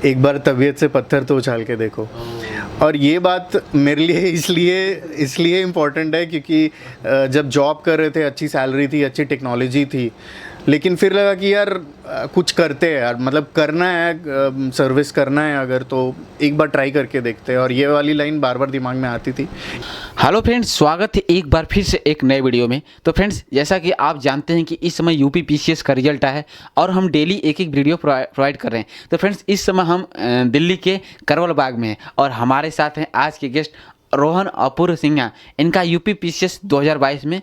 एक बार तबीयत से पत्थर तो उछाल के देखो। और ये बात मेरे लिए इसलिए इम्पोर्टेंट है क्योंकि जब जॉब कर रहे थे, अच्छी सैलरी थी, अच्छी टेक्नोलॉजी थी, लेकिन फिर लगा कि यार कुछ करते हैं यार, मतलब करना है, सर्विस करना है अगर, तो एक बार ट्राई करके देखते हैं। और ये वाली लाइन बार बार दिमाग में आती थी। हेलो फ्रेंड्स, स्वागत है एक बार फिर से एक नए वीडियो में। तो फ्रेंड्स, जैसा कि आप जानते हैं कि इस समय यूपी पीसीएस का रिजल्ट आया है और हम डेली एक एक वीडियो प्रोवाइड कर रहे हैं। तो फ्रेंड्स, इस समय हम दिल्ली के करवल बाग में हैं और हमारे साथ हैं आज के गेस्ट रोहन अपूर्व सिन्हा। इनका यूपी पीसीएस 2022 में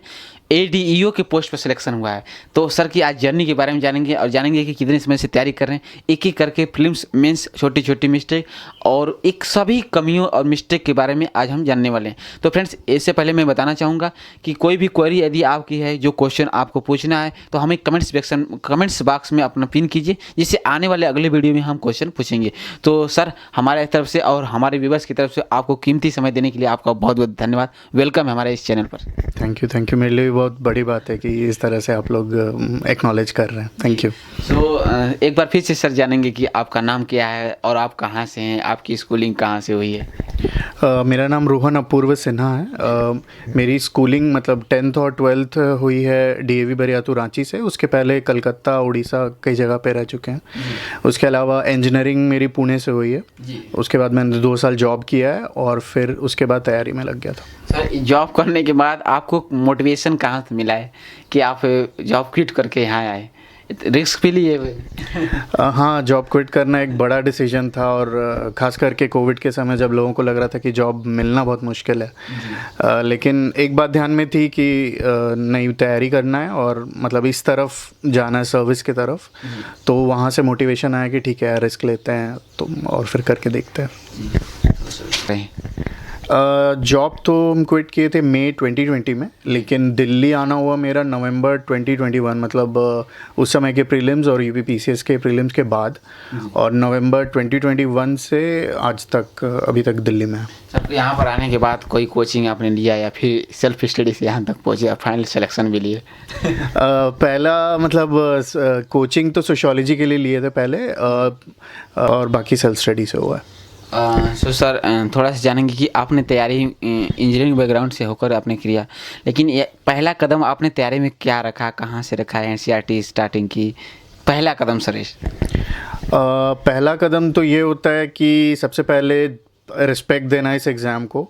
एडीईओ के पोस्ट पर सिलेक्शन हुआ है। तो सर की आज जर्नी के बारे में जानेंगे और जानेंगे कि कितने समय से तैयारी कर रहे हैं, एक एक करके फिल्म्स मेंस छोटी छोटी मिस्टेक और एक सभी कमियों और मिस्टेक के बारे में आज हम जानने वाले हैं। तो फ्रेंड्स, इससे पहले मैं बताना चाहूँगा कि कोई भी क्वेरी यदि आपकी है, जो क्वेश्चन आपको पूछना है, तो हमें कमेंट्स बॉक्स में अपना पिन कीजिए, जिससे आने वाले अगले वीडियो में हम क्वेश्चन पूछेंगे। तो सर, हमारे तरफ से और हमारे व्यूअर्स की तरफ से आपको कीमती समय देने के लिए आपका बहुत बहुत धन्यवाद। वेलकम है हमारे इस चैनल पर। Thank you. मेरे लिए बहुत बड़ी बात है कि इस तरह से आप लोग एक्नॉलेज कर रहे हैं। Thank you. एक बार फिर से सर जानेंगे कि आपका नाम क्या है और आप कहाँ से हैं, आपकी स्कूलिंग कहाँ से हुई है? मेरा नाम रोहन अपूर्व सिन्हा है। मेरी स्कूलिंग मतलब 10th और 12th हुई है डीएवी बरियातू रांची से। उसके पहले कलकत्ता, उड़ीसा कई जगह पे रह चुके हैं। उसके अलावा इंजीनियरिंग मेरी पुणे से हुई है। उसके बाद मैंने 2 साल जॉब किया है और फिर उसके बाद तैयारी में लग गया था। सर, जॉब करने के बाद आपको मोटिवेशन कहाँ से मिला है कि आप जॉब क्विट करके यहाँ आए? रिस्क भी लिए हुए? हाँ, जॉब क्विट करना एक बड़ा डिसीजन था और ख़ास करके कोविड के समय जब लोगों को लग रहा था कि जॉब मिलना बहुत मुश्किल है। लेकिन एक बात ध्यान में थी कि नई तैयारी करना है और मतलब इस तरफ जाना है, सर्विस की तरफ। तो वहाँ से मोटिवेशन आया कि ठीक है, रिस्क लेते हैं तो और फिर करके देखते हैं। जॉब तो हम क्विट किए थे मई 2020 में, लेकिन दिल्ली आना हुआ मेरा नवंबर 2021, मतलब उस समय के प्रीलिम्स और यूपी पीसीएस के प्रीलिम्स के बाद। और नवंबर 2021 से आज तक, अभी तक दिल्ली में है। सर, यहाँ पर आने के बाद कोई कोचिंग आपने लिया या फिर सेल्फ स्टडी से यहाँ तक पहुँचे या फाइनल सिलेक्शन भी लिए? पहला मतलब कोचिंग तो सोशियोलॉजी के लिए लिए थे पहले, और बाकी सेल्फ स्टडी से हुआ है। सर, थोड़ा सा जानेंगे कि आपने तैयारी इंजीनियरिंग बैकग्राउंड से होकर आपने किया, लेकिन ये पहला कदम आपने तैयारी में क्या रखा, कहाँ से रखा है? एनसीईआरटी स्टार्टिंग की पहला कदम सर? पहला कदम तो ये होता है कि सबसे पहले रिस्पेक्ट देना इस एग्ज़ाम को,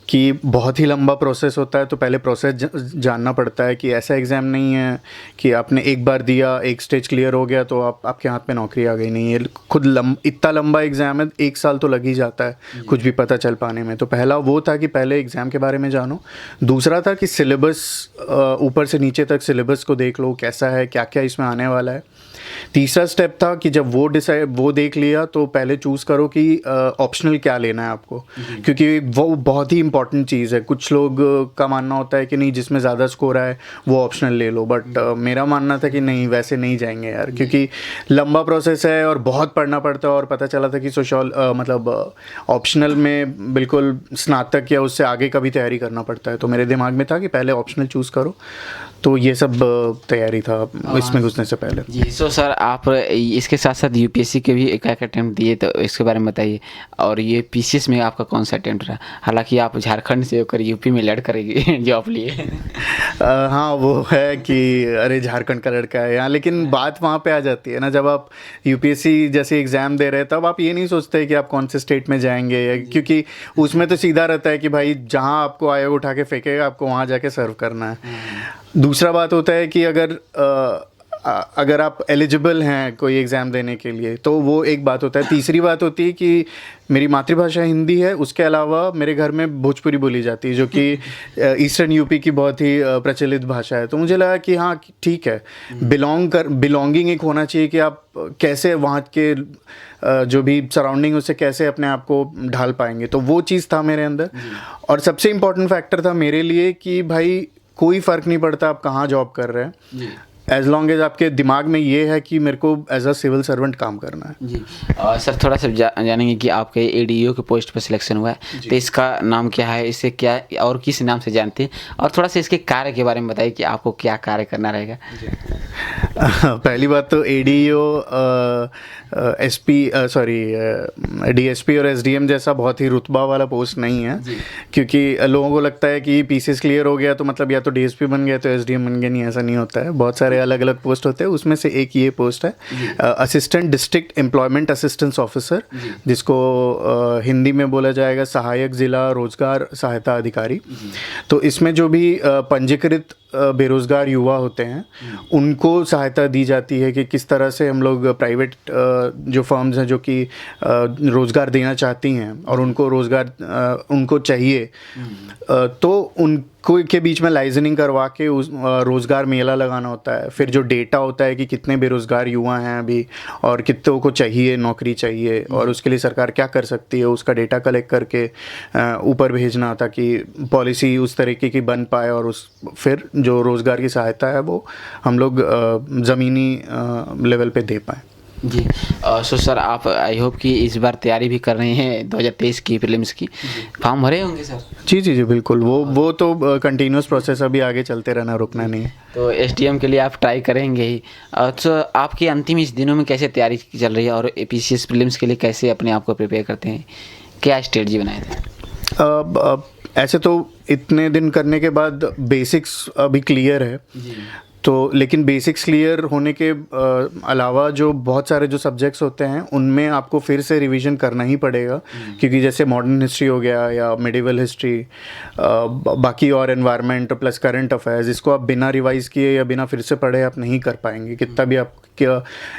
कि बहुत ही लंबा प्रोसेस होता है। तो पहले प्रोसेस जानना पड़ता है कि ऐसा एग्ज़ाम नहीं है कि आपने एक बार दिया, एक स्टेज क्लियर हो गया तो आपके हाथ में नौकरी आ गई। नहीं, ये खुद इतना लंबा एग्ज़ाम है, 1 साल तो लग ही जाता है कुछ भी पता चल पाने में। तो पहला वो था कि पहले एग्ज़ाम के बारे में जानो। दूसरा था कि सिलेबस, ऊपर से नीचे तक सिलेबस को देख लो कैसा है, क्या क्या इसमें आने वाला है। तीसरा स्टेप था कि जब वो देख लिया तो पहले चूज़ करो कि ऑप्शनल क्या लेना है आपको, क्योंकि वो बहुत ही इंपॉर्टेंट चीज़ है। कुछ लोग का मानना होता है कि नहीं, जिसमें ज़्यादा स्कोर आए वो ऑप्शनल ले लो, बट मेरा मानना था कि नहीं, वैसे नहीं जाएंगे यार, क्योंकि लंबा प्रोसेस है और बहुत पढ़ना पड़ता है। और पता चला था कि मतलब ऑप्शनल में बिल्कुल स्नातक या उससे आगे का भी तैयारी करना पड़ता है। तो मेरे दिमाग में था कि पहले ऑप्शनल चूज़ करो। तो ये सब तैयारी था इसमें घुसने से पहले। जी। सर, आप इसके साथ साथ यूपीएससी के भी एक अटेम्प्ट दिए, तो इसके बारे में बताइए। और ये पीसीएस में आपका कौन सा अटेम्प्ट रहा? हालांकि आप झारखंड से होकर यूपी में लड़ कर जॉब लिए। हाँ, वो है कि अरे झारखंड का लड़का है यहाँ, लेकिन बात वहाँ पे आ जाती है ना, जब आप यूपीएससी जैसे एग्ज़ाम दे रहे हैं तब आप ये नहीं सोचते कि आप कौन से स्टेट में जाएंगे, क्योंकि उसमें तो सीधा रहता है कि भाई जहाँ आपको आयोग उठा के फेंकेगा आपको वहाँ जाके सर्व करना है। दूसरा बात होता है कि अगर आप एलिजिबल हैं कोई एग्ज़ाम देने के लिए तो वो एक बात होता है। तीसरी बात होती है कि मेरी मातृभाषा हिंदी है, उसके अलावा मेरे घर में भोजपुरी बोली जाती है, जो कि ईस्टर्न यूपी की बहुत ही प्रचलित भाषा है। तो मुझे लगा कि हाँ ठीक है, बिलोंगिंग एक होना चाहिए कि आप कैसे वहाँ के जो भी सराउंडिंग उससे कैसे अपने आप को ढाल पाएंगे। तो वो चीज़ था मेरे अंदर। और सबसे इम्पोर्टेंट फैक्टर था मेरे लिए कि भाई कोई फ़र्क नहीं पड़ता आप कहाँ जॉब कर रहे हैं, एज लॉन्ग एज आपके दिमाग में ये है कि मेरे को एज अ सिविल सर्वेंट काम करना है। जी सर, थोड़ा सा जानेंगे कि आपके एडीओ के पोस्ट पर सिलेक्शन हुआ है, तो इसका नाम क्या है, इसे क्या और किस नाम से जानते हैं, और थोड़ा सा इसके कार्य के बारे में बताइए कि आपको क्या कार्य करना रहेगा। पहली बात तो एडीओ एसपी सॉरी डीएसपी और एसडीएम जैसा बहुत ही रुतबा वाला पोस्ट नहीं है, क्योंकि लोगों को लगता है कि पीसीएस क्लियर हो गया तो मतलब या तो डीएसपी बन गया तो एसडीएम बन गया। नहीं, ऐसा नहीं होता है। बहुत सारे अलग अलग पोस्ट होते हैं, उसमें से एक ये पोस्ट है assistant district employment assistance officer, जिसको हिंदी में बोला जाएगा सहायक जिला रोजगार सहायता अधिकारी। तो इसमें जो भी पंजीकृत बेरोज़गार युवा होते हैं उनको सहायता दी जाती है कि किस तरह से हम लोग प्राइवेट जो फर्म्स हैं जो कि रोज़गार देना चाहती हैं और उनको रोज़गार उनको चाहिए, तो उनको के बीच में लाइजनिंग करवा के उस रोज़गार मेला लगाना होता है। फिर जो डेटा होता है कि कितने बेरोज़गार युवा हैं अभी और कितनों को चाहिए, नौकरी चाहिए, और उसके लिए सरकार क्या कर सकती है, उसका डेटा कलेक्ट करके ऊपर भेजना ताकि पॉलिसी उस तरीके की बन पाए, और उस फिर जो रोज़गार की सहायता है वो हम लोग ज़मीनी लेवल पे दे पाएँ। जी सो सर, आप आई होप कि इस बार तैयारी भी कर रहे हैं 2023 की प्रीलिम्स की, फॉर्म भरे होंगे सर? जी बिल्कुल, वो तो कंटिन्यूस प्रोसेस अभी आगे चलते रहना, रुकना नहीं है। तो एसडीएम के लिए आप ट्राई करेंगे ही। तो आपकी अंतिम इस दिनों में कैसे तैयारी चल रही है और पीसीएस प्रीलिम्स के लिए कैसे अपने आप को प्रिपेयर करते हैं, क्या स्ट्रेटजी बनाए थे? ऐसे तो इतने दिन करने के बाद बेसिक्स अभी क्लियर है, तो लेकिन बेसिक्स क्लियर होने के अलावा जो बहुत सारे जो सब्जेक्ट्स होते हैं उनमें आपको फिर से रिवीजन करना ही पड़ेगा, क्योंकि जैसे मॉडर्न हिस्ट्री हो गया या मिडिवल हिस्ट्री, बाकी और एनवायरनमेंट प्लस करंट अफेयर्स, इसको आप बिना रिवाइज किए या बिना फिर से पढ़े आप नहीं कर पाएंगे। कितना भी आप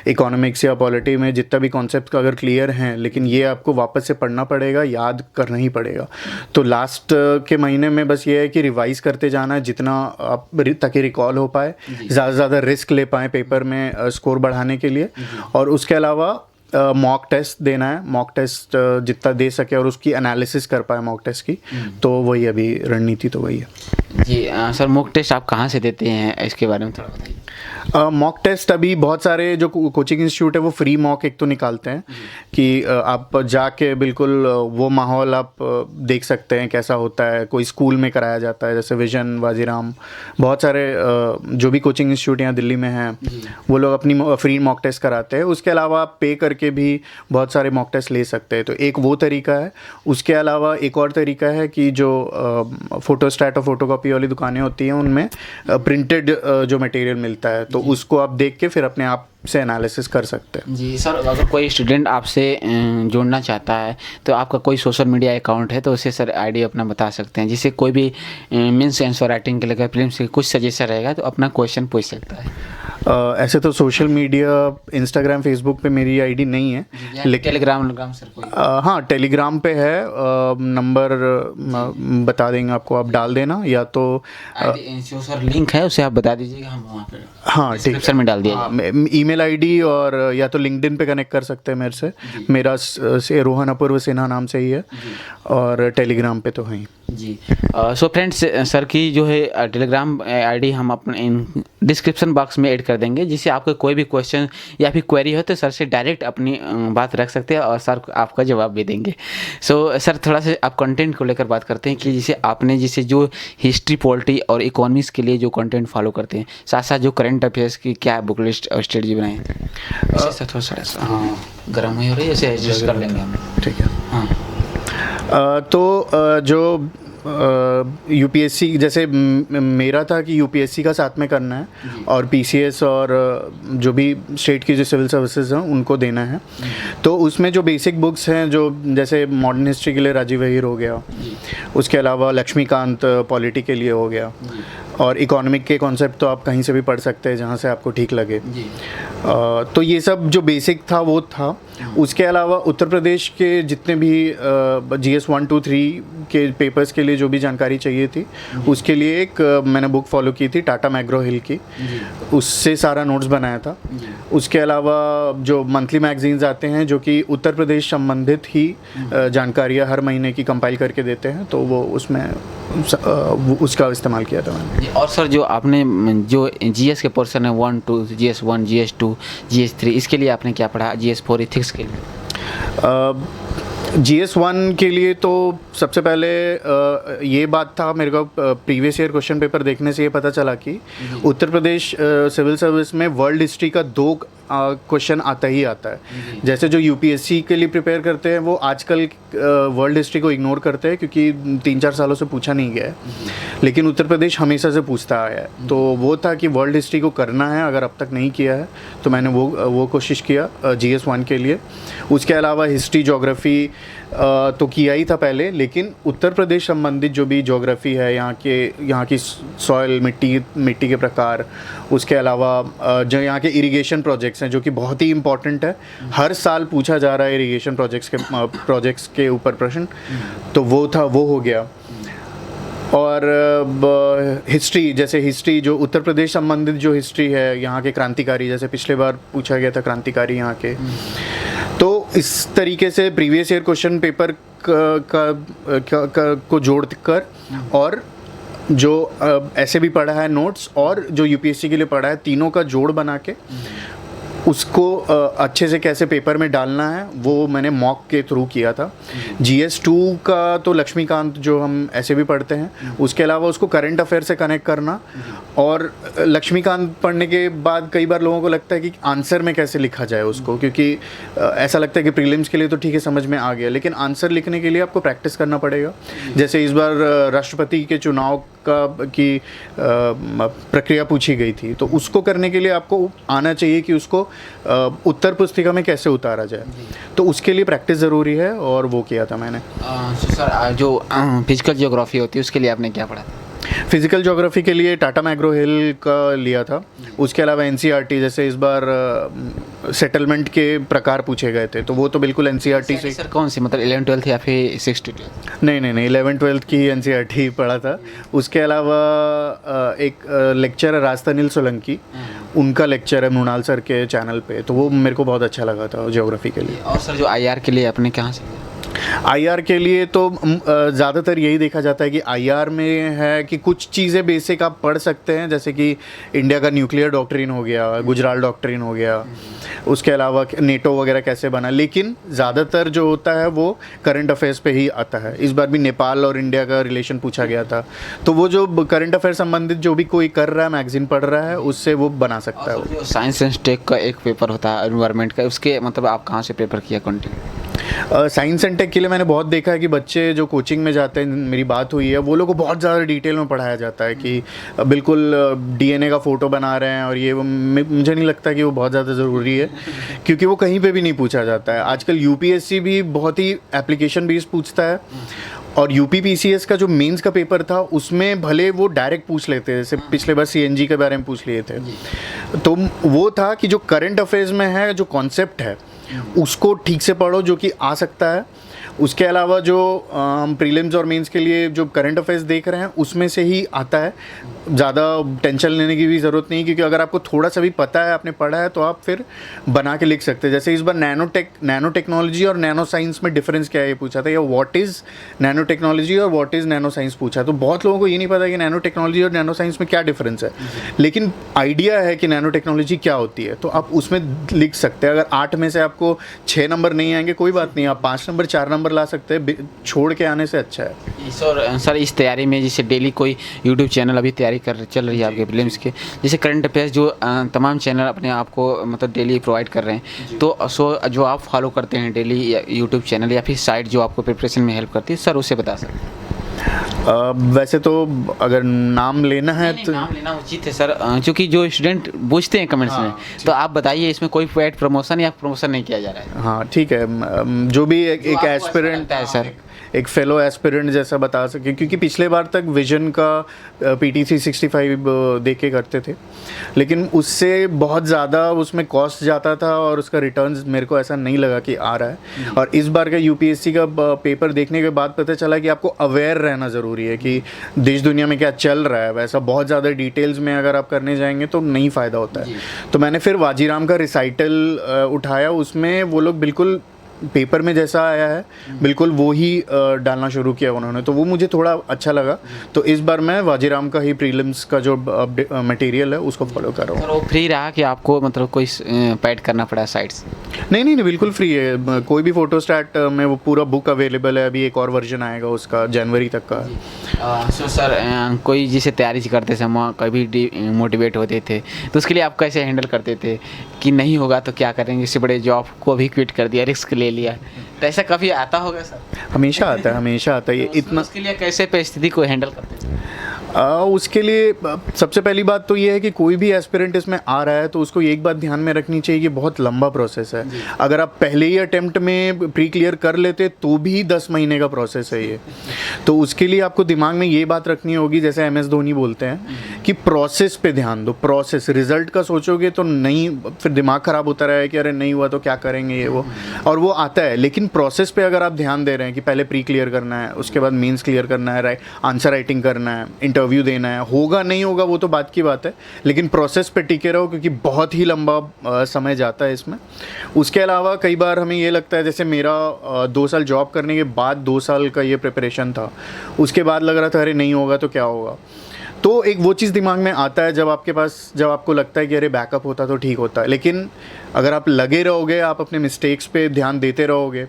इकोनॉमिक्स या पॉलिटी में जितना भी कॉन्सेप्ट अगर क्लियर हैं, लेकिन ये आपको वापस से पढ़ना पड़ेगा, याद करना ही पड़ेगा। तो लास्ट के महीने में बस ये है कि रिवाइज करते जाना है जितना आप ताकि रिकॉल हो पाए, ज़्यादा से ज़्यादा रिस्क ले पाएँ पेपर में स्कोर बढ़ाने के लिए, और उसके अलावा मॉक टेस्ट देना है। मॉक टेस्ट जितना दे सके और उसकी एनालिसिस कर पाए मॉक टेस्ट की, तो वही अभी रणनीति तो वही है। जी सर, मॉक टेस्ट आप कहाँ से देते हैं, इसके बारे में थोड़ा बताइए। मॉक टेस्ट अभी बहुत सारे जो कोचिंग इंस्टीट्यूट है वो फ्री मॉक एक तो निकालते हैं कि आप जाके बिल्कुल वो माहौल आप देख सकते हैं कैसा होता है। कोई स्कूल में कराया जाता है, जैसे विजन, वाजीराम, बहुत सारे जो भी कोचिंग इंस्टीट्यूट यहाँ दिल्ली में हैं वो लोग अपनी फ्री मॉक टेस्ट कराते हैं। उसके अलावा आप पे करके भी बहुत सारे मॉक टेस्ट ले सकते हैं, तो एक वो तरीका है। उसके अलावा एक और तरीका है कि जो फोटोस्टैट और फोटोकॉपी वाली दुकानें होती हैं उनमें प्रिंटेड जो मटेरियल मिलता है, तो उसको आप देख के फिर अपने आप से एनालिसिस कर सकते हैं। जी सर, अगर कोई स्टूडेंट आपसे जुड़ना चाहता है तो आपका कोई सोशल मीडिया अकाउंट है तो उसे सर आईडी अपना बता सकते हैं, जिससे कोई भी मीन्स आंसर राइटिंग के लिए प्रीलिम्स के कुछ सजेशन रहेगा तो अपना क्वेश्चन पूछ सकता है। ऐसे तो सोशल मीडिया इंस्टाग्राम फेसबुक पे मेरी आईडी नहीं है, लेकिन टेलीग्राम सर कोई? हाँ, टेलीग्राम पे है। नंबर बता देंगे आपको, आप डाल देना, या तो जो सर लिंक है उसे आप बता दीजिएगा, हम वहाँ पे हाँ डिस्क्रिप्शन में डाल दिया। ईमेल आईडी और या तो लिंक्डइन पे कनेक्ट कर सकते हैं मेरे से। मेरा से रोहन अपूर्व सिन्हा नाम से ही है, और टेलीग्राम पे तो है जी। सो फ्रेंड्स, सर की जो है टेलीग्राम आईडी हम अपने डिस्क्रिप्शन बॉक्स में ऐड कर देंगे, जिससे आपको कोई भी क्वेश्चन या फिर क्वेरी हो तो सर से डायरेक्ट अपनी बात रख सकते हैं और सर आपका जवाब भी देंगे। सो सर, थोड़ा सा आप कंटेंट को लेकर बात करते हैं कि जैसे जो हिस्ट्री, पॉलिटी और इकोनॉमिक्स के लिए जो कंटेंट फॉलो करते हैं, साथ साथ जो करंट अफेयर्स की क्या बुक लिस्ट और स्ट्रेटजी बनाए हैं, सर थोड़ा सा हाँ गर्म हुई हो रही है, ऐसे एडजस्ट कर लेंगे हम। ठीक है। हाँ, तो जो यूपीएससी जैसे मेरा था कि यूपीएससी का साथ में करना है और पीसीएस और जो भी स्टेट की जो सिविल सर्विसेज हैं उनको देना है। तो उसमें जो बेसिक बुक्स हैं, जो जैसे मॉडर्न हिस्ट्री के लिए राजीव अहीर हो गया, उसके अलावा लक्ष्मीकांत पॉलिटी के लिए हो गया, और इकोनॉमिक के कॉन्सेप्ट तो आप कहीं से भी पढ़ सकते हैं जहाँ से आपको ठीक लगे। तो ये सब जो बेसिक था वो था। उसके अलावा उत्तर प्रदेश के जितने भी GS 1, 2, 3 के पेपर्स के लिए जो भी जानकारी चाहिए थी, उसके लिए एक मैंने बुक फॉलो की थी टाटा मैग्रो हिल की, उससे सारा नोट्स बनाया था। उसके अलावा जो मंथली मैगजीन्स आते हैं जो कि उत्तर प्रदेश संबंधित ही जानकारियाँ हर महीने की कंपाइल करके देते हैं, तो वो उसमें उसका इस्तेमाल किया था मैंने। जी, और सर जो आपने जो GS के पोर्शन है 1, 2, GS 1, GS 2, GS 3, इसके लिए आपने क्या पढ़ा? GS 4 इथिक्स के लिए GS 1 के लिए तो सबसे पहले ये बात था, मेरे को प्रीवियस ईयर क्वेश्चन पेपर देखने से ये पता चला कि उत्तर प्रदेश सिविल सर्विस में वर्ल्ड हिस्ट्री का 2 क्वेश्चन आता ही आता है। जैसे जो UPSC के लिए प्रिपेयर करते हैं वो आजकल वर्ल्ड हिस्ट्री को इग्नोर करते हैं क्योंकि 3-4 सालों से पूछा नहीं गया है, लेकिन उत्तर प्रदेश हमेशा से पूछता आया है। तो वो था कि वर्ल्ड हिस्ट्री को करना है, अगर अब तक नहीं किया है तो मैंने वो कोशिश किया GS 1 के लिए। उसके अलावा हिस्ट्री, ज्योग्राफी तो किया ही था पहले, लेकिन उत्तर प्रदेश संबंधित जो भी ज्योग्राफी है, यहाँ की सॉइल, मिट्टी के प्रकार, उसके अलावा जो यहाँ के इरिगेशन प्रोजेक्ट्स हैं जो कि बहुत ही इम्पोर्टेंट है, हर साल पूछा जा रहा है इरिगेशन प्रोजेक्ट्स के ऊपर प्रश्न, तो वो हो गया। और हिस्ट्री, जैसे हिस्ट्री जो उत्तर प्रदेश संबंधित जो हिस्ट्री है, यहाँ के क्रांतिकारी, जैसे पिछले बार पूछा गया था क्रांतिकारी यहाँ के, तो इस तरीके से प्रीवियस ईयर क्वेश्चन पेपर को जोड़कर और जो ऐसे भी पढ़ा है नोट्स और जो UPSC के लिए पढ़ा है, तीनों का जोड़ बना के उसको अच्छे से कैसे पेपर में डालना है वो मैंने मॉक के थ्रू किया था। GS 2 का तो लक्ष्मीकांत जो हम ऐसे भी पढ़ते हैं, उसके अलावा उसको करंट अफेयर से कनेक्ट करना, और लक्ष्मीकांत पढ़ने के बाद कई बार लोगों को लगता है कि आंसर में कैसे लिखा जाए उसको, क्योंकि ऐसा लगता है कि प्रीलिम्स के लिए तो ठीक है समझ में आ गया, लेकिन आंसर लिखने के लिए आपको प्रैक्टिस करना पड़ेगा। जैसे इस बार राष्ट्रपति के चुनाव की प्रक्रिया पूछी गई थी, तो उसको करने के लिए आपको आना चाहिए कि उसको उत्तर पुस्तिका में कैसे उतारा जाए, तो उसके लिए प्रैक्टिस ज़रूरी है, और वो किया था मैंने। सर जो फिजिकल ज्योग्राफी होती है उसके लिए आपने क्या पढ़ा? फिजिकल ज्योग्राफी के लिए टाटा मैग्रो हिल का लिया था। उसके अलावा NCERT, जैसे इस बार सेटलमेंट के प्रकार पूछे गए थे, तो वो तो बिल्कुल NCERT से। सर कौन सी, मतलब 11-12 या फिर 6-12? नहीं, 11-12 की NCERT ही पढ़ा था। उसके अलावा एक लेक्चर है राजतनिल सोलंकी, उनका लेक्चर है मृणाल सर के चैनल पे, तो वो मेरे को बहुत अच्छा लगा था ज्योग्राफी के लिए। और सर जो IR के लिए आपने कहाँ से? IR के लिए तो ज़्यादातर यही देखा जाता है कि IR में है कि कुछ चीज़ें बेसिक आप पढ़ सकते हैं, जैसे कि इंडिया का न्यूक्लियर डॉक्ट्रिन हो गया, गुजराल डॉक्ट्रिन हो गया, उसके अलावा नेटो वगैरह कैसे बना, लेकिन ज़्यादातर जो होता है वो करंट अफेयर्स पे ही आता है। इस बार भी नेपाल और इंडिया का रिलेशन पूछा गया था, तो वो जो करंट अफेयर संबंधित जो भी कोई कर रहा है, मैगजीन पढ़ रहा है, उससे वो बना सकता है। जो साइंस एंड टेक का एक पेपर होता है एनवायरनमेंट का, उसके मतलब आप कहाँ से पेपर किया कंटिन्यू? साइंस एंड टेक के लिए मैंने बहुत देखा है कि बच्चे जो कोचिंग में जाते हैं, मेरी बात हुई है, वो लोग को बहुत ज़्यादा डिटेल में पढ़ाया जाता है कि बिल्कुल DNA का फ़ोटो बना रहे हैं, और ये मुझे नहीं लगता कि वो बहुत ज़्यादा ज़रूरी है, क्योंकि वो कहीं पे भी नहीं पूछा जाता है। आजकल UPSC भी बहुत ही एप्लीकेशन बेस्ड पूछता है, और UPPCS का जो मेंस का पेपर था उसमें भले वो डायरेक्ट पूछ लेते हैं, जैसे पिछले बार CNG के बारे में पूछ लिए थे, तो वो था कि जो करंट अफेयर्स में है, जो कॉन्सेप्ट है उसको ठीक से पढ़ो जो कि आ सकता है। उसके अलावा जो हम प्रीलिम्स और मेंस के लिए जो करंट अफेयर्स देख रहे हैं उसमें से ही आता है, ज़्यादा टेंशन लेने की भी ज़रूरत नहीं, क्योंकि अगर आपको थोड़ा सा भी पता है, आपने पढ़ा है, तो आप फिर बना के लिख सकते हैं। जैसे इस बार नैनो टेक्नोलॉजी और नैनो साइंस में डिफरेंस क्या है ये पूछा था, या व्हाट इज़ नैनो टेक्नोलॉजी और व्हाट इज़ नैनो साइंस पूछा, तो बहुत लोगों को ये नहीं पता कि नैनो टेक्नोलॉजी और नैनो साइंस में क्या डिफरेंस है, लेकिन आइडिया है कि नैनो टेक्नोलॉजी क्या होती है, तो आप उसमें लिख सकते हैं। अगर 8 में से आपको 6 नंबर नहीं आएंगे, कोई बात नहीं, आप 5 नंबर 4 नंबर ला सकते हैं, छोड़ के आने से अच्छा है। सर इस तैयारी में जैसे डेली कोई यूट्यूब चैनल अभी तैयारी चल रही है आपके प्रीलिम्स के, जैसे करंट अफेयर्स जो तमाम चैनल अपने आप को मतलब डेली प्रोवाइड कर रहे हैं, तो जो आप फॉलो करते हैं डेली यूट्यूब चैनल या फिर साइट जो आपको प्रिपरेशन में हेल्प करती है, सर उससे बता सकते हैं? वैसे तो अगर नाम लेना है तो नाम लेना उचित है सर, क्योंकि जो स्टूडेंट पूछते हैं कमेंट्स में, तो आप बताइए इसमें कोई पेड प्रमोशन या प्रमोशन नहीं किया जा रहा है? हाँ ठीक है, जो भी एक एस्पिरेंट है सर, एक फेलो एस्पिरेंट जैसा बता सके, क्योंकि पिछले बार तक विजन का PT 365 दे के करते थे, लेकिन उससे बहुत ज़्यादा उसमें कॉस्ट जाता था और उसका रिटर्न्स मेरे को ऐसा नहीं लगा कि आ रहा है। और इस बार का UPSC का पेपर देखने के बाद पता चला कि आपको अवेयर रहना ज़रूरी है कि देश दुनिया में क्या चल रहा है। वैसा बहुत ज़्यादा डिटेल्स में अगर आप करने जाएंगे तो नहीं फ़ायदा होता है। तो मैंने फिर वाजीराम का रिसाइटल उठाया, उसमें वो लोग बिल्कुल पेपर में जैसा आया है बिल्कुल वो ही डालना शुरू किया उन्होंने, तो वो मुझे थोड़ा अच्छा लगा। तो इस बार मैं वाजीराम का ही प्रीलिम्स का जो मटेरियल है उसको फॉलो कर रहा हूँ। सर वो फ्री रहा कि आपको मतलब कोई पैड करना पड़ा साइट्स? नहीं, बिल्कुल फ्री है। कोई भी फोटोस्टैट में वो पूरा बुक अवेलेबल है। अभी एक और वर्जन आएगा उसका जनवरी तक का। सो सर कोई जिसे तैयारी करते समय कभी मोटिवेट होते थे तो उसके लिए आप कैसे हैंडल करते थे कि नहीं होगा तो क्या करेंगे, इससे बड़े जॉब को भी क्विट कर दिया, रिस्क ले लिया, तो ऐसा कभी आता होगा सर? हमेशा आता है, हमेशा आता है। ये इतना उसके लिए कैसे परिस्थिति को हैंडल करते हैं? उसके लिए सबसे पहली बात तो ये है कि कोई भी एस्पिरेंट इसमें आ रहा है तो उसको एक बात ध्यान में रखनी चाहिए कि बहुत लंबा प्रोसेस है। अगर आप पहले ही अटेम्प्ट में प्री क्लियर कर लेते तो भी 10 महीने का प्रोसेस है ये। तो उसके लिए आपको दिमाग में ये बात रखनी होगी, जैसे MS धोनी बोलते हैं कि प्रोसेस पे ध्यान दो। प्रोसेस, रिजल्ट का सोचोगे तो नहीं, फिर दिमाग ख़राब होता रहा है कि अरे नहीं हुआ तो क्या करेंगे ये वो, और वो आता है। लेकिन प्रोसेस पे अगर आप ध्यान दे रहे हैं कि पहले प्री क्लियर करना है, उसके बाद मेंस क्लियर करना है, आंसर राइटिंग करना है, इंटरव्यू देना है, होगा नहीं होगा वो तो बात की बात है, लेकिन प्रोसेस पे टिके रहो क्योंकि बहुत ही लंबा समय जाता है इसमें। उसके अलावा कई बार हमें ये लगता है, जैसे मेरा 2 साल जॉब करने के बाद 2 साल का ये प्रिपरेशन था, उसके बाद लग रहा था अरे नहीं होगा तो क्या होगा। तो एक वो चीज़ दिमाग में आता है जब आपको लगता है कि अरे बैकअप होता तो ठीक होता है। लेकिन अगर आप लगे रहोगे, आप अपने मिस्टेक्स पे ध्यान देते रहोगे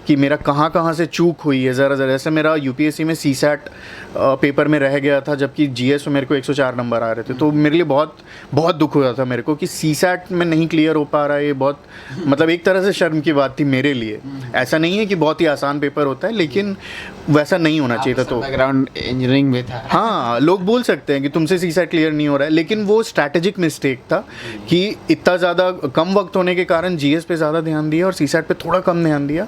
कि मेरा कहाँ से चूक हुई है ज़रा जैसे मेरा UPSC में CSAT पेपर में रह गया था, जबकि GS में मेरे को 104 नंबर आ रहे थे। तो मेरे लिए बहुत दुख हुआ था मेरे को कि CSAT में नहीं क्लियर हो पा रहा है। ये बहुत मतलब एक तरह से शर्म की बात थी मेरे लिए। ऐसा नहीं है कि बहुत ही आसान पेपर होता है, लेकिन वैसा नहीं होना चाहिए था। तो बैकग्राउंड इंजीनियरिंग में था। हाँ, लोग बोल सकते हैं कि तुमसे CSAT क्लियर नहीं हो रहा है, लेकिन वो स्ट्रैटेजिक मिस्टेक था कि इतना ज़्यादा कम वक्त होने के कारण GS पे ज़्यादा ध्यान दिया और CSAT पे थोड़ा कम ध्यान दिया,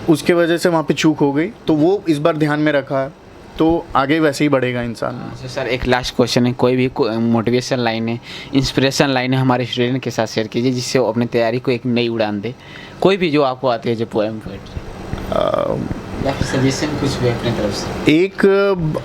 उसके वजह से वहाँ पे चूक हो गई। तो वो इस बार ध्यान में रखा है, तो आगे वैसे ही बढ़ेगा इंसान। सर एक लास्ट क्वेश्चन है, कोई भी मोटिवेशन लाइन है, इंस्पिरेशन लाइन है हमारे स्टूडेंट के साथ शेयर कीजिए जिससे वो अपनी तैयारी को एक नई उड़ान दे। कोई भी जो आपको आती है, जो पोएम या फिर सजेशन कुछ भी अपनी तरफ से। एक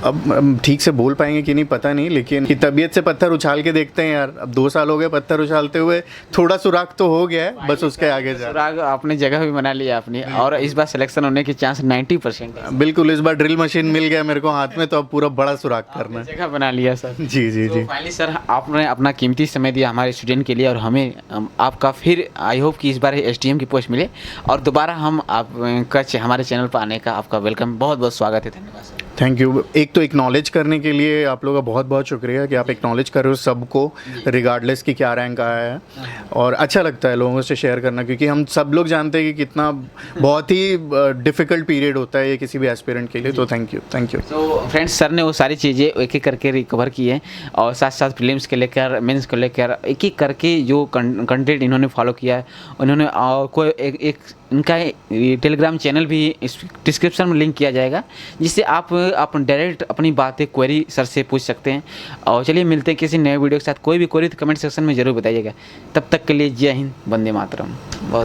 अब ठीक से बोल पाएंगे कि नहीं पता नहीं, लेकिन कि तबीयत से पत्थर उछाल के देखते हैं यार। अब 2 साल हो गए पत्थर उछालते हुए, थोड़ा सुराग तो हो गया है, बस उसके आगे जा। सुराग अपनी जगह भी बना लिया आपने, और इस बार सिलेक्शन होने के चांस 90% है। बिल्कुल, इस बार ड्रिल मशीन मिल गया मेरे को हाथ में, तो अब पूरा बड़ा सुराग करना है। जगह बना लिया सर। जी। फाइनली सर आपने अपना कीमती समय दिया हमारे स्टूडेंट के लिए, और हमें आपका फिर आई होप कि इस बार SDM की पोस्ट मिले और दोबारा हम आपका हमारे चैनल पर आने का आपका वेलकम, बहुत बहुत स्वागत है। धन्यवाद सर। Thank you. एक तो एक्नॉलेज करने के लिए आप लोगों का बहुत बहुत शुक्रिया कि आप एक्नॉलेज कर रहे हो सबको, रिगार्डलेस कि क्या रैंक आया है। और अच्छा लगता है लोगों से शेयर करना, क्योंकि हम सब लोग जानते हैं कि कितना बहुत ही डिफ़िकल्ट पीरियड होता है ये किसी भी एस्पिरेंट के लिए। तो थैंक यू। तो फ्रेंड्स, सर ने वो सारी चीज़ें एक एक करके रिकवर की है, और साथ साथ प्रीलिम्स के लेकर मेंस को लेकर एक एक करके जो कंटेंट इन्होंने फॉलो किया है। उन्होंने कोई एक इनका टेलीग्राम चैनल भी डिस्क्रिप्शन में लिंक किया जाएगा, जिससे आप डायरेक्ट अपनी बातें क्वेरी सर से पूछ सकते हैं। और चलिए मिलते हैं किसी नए वीडियो के साथ। कोई भी क्वेरी तो कमेंट सेक्शन में ज़रूर बताइएगा। तब तक के लिए जय हिंद, वंदे मातरम। बहुत